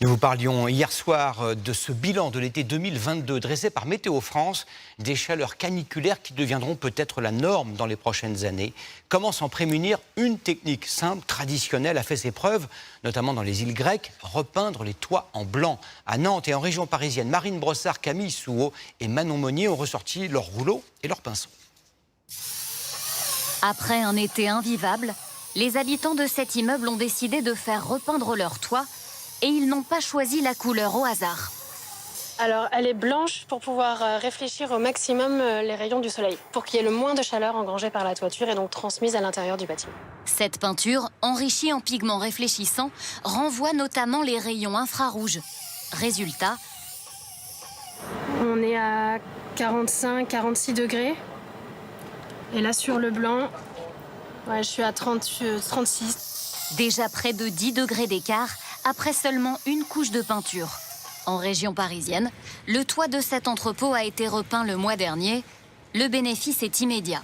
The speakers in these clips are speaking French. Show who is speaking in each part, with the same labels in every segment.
Speaker 1: Nous vous parlions hier soir de ce bilan de l'été 2022 dressé par Météo France, des chaleurs caniculaires qui deviendront peut-être la norme dans les prochaines années. Comment s'en prémunir? Une technique simple, traditionnelle, a fait ses preuves, notamment dans les îles grecques, repeindre les toits en blanc. À Nantes et en région parisienne, Marine Brossard, Camille Souhaut et Manon Monnier ont ressorti leurs rouleaux et leurs pinceaux.
Speaker 2: Après un été invivable, les habitants de cet immeuble ont décidé de faire repeindre leur toit. Et ils n'ont pas choisi la couleur au hasard.
Speaker 3: Alors, elle est blanche pour pouvoir réfléchir au maximum les rayons du soleil, pour qu'il y ait le moins de chaleur engrangée par la toiture et donc transmise à l'intérieur du bâtiment.
Speaker 2: Cette peinture, enrichie en pigments réfléchissants, renvoie notamment les rayons infrarouges. Résultat,
Speaker 3: on est à 45-46 degrés. Et là, sur le blanc, je suis à 36.
Speaker 2: Déjà près de 10 degrés d'écart après seulement une couche de peinture. En région parisienne, le toit de cet entrepôt a été repeint le mois dernier. Le bénéfice est immédiat.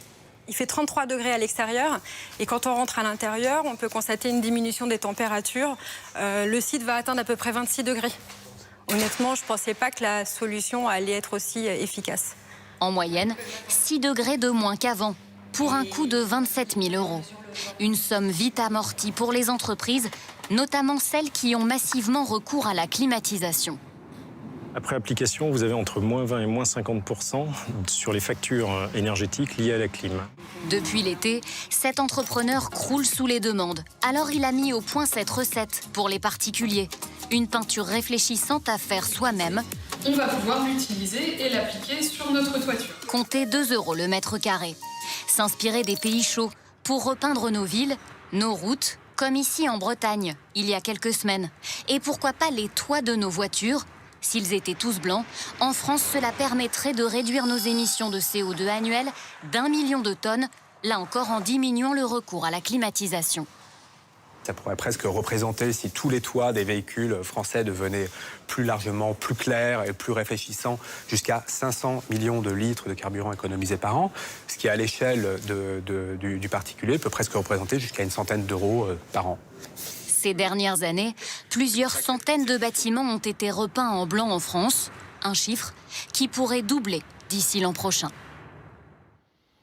Speaker 4: Il fait 33 degrés à l'extérieur et quand on rentre à l'intérieur, on peut constater une diminution des températures. Le site va atteindre à peu près 26 degrés. Honnêtement, je ne pensais pas que la solution allait être aussi efficace.
Speaker 2: En moyenne, 6 degrés de moins qu'avant, pour un coût de 27 000 €. Une somme vite amortie pour les entreprises, notamment celles qui ont massivement recours à la climatisation.
Speaker 5: Après application, vous avez entre moins 20 et moins 50% sur les factures énergétiques liées à la clim.
Speaker 2: Depuis l'été, cet entrepreneur croule sous les demandes. Alors il a mis au point cette recette pour les particuliers. Une peinture réfléchissante à faire soi-même.
Speaker 6: On va pouvoir l'utiliser et l'appliquer sur notre toiture.
Speaker 2: Comptez 2 € le mètre carré. S'inspirer des pays chauds pour repeindre nos villes, nos routes, comme ici en Bretagne, il y a quelques semaines. Et pourquoi pas les toits de nos voitures? S'ils étaient tous blancs, en France, cela permettrait de réduire nos émissions de CO2 annuelles d'1 million de tonnes, là encore en diminuant le recours à la climatisation.
Speaker 7: Ça pourrait presque représenter, si tous les toits des véhicules français devenaient plus largement plus clairs et plus réfléchissants, jusqu'à 500 millions de litres de carburant économisés par an, ce qui à l'échelle du particulier peut presque représenter jusqu'à une centaine d'euros par an.
Speaker 2: Ces dernières années, plusieurs centaines de bâtiments ont été repeints en blanc en France, un chiffre qui pourrait doubler d'ici l'an prochain.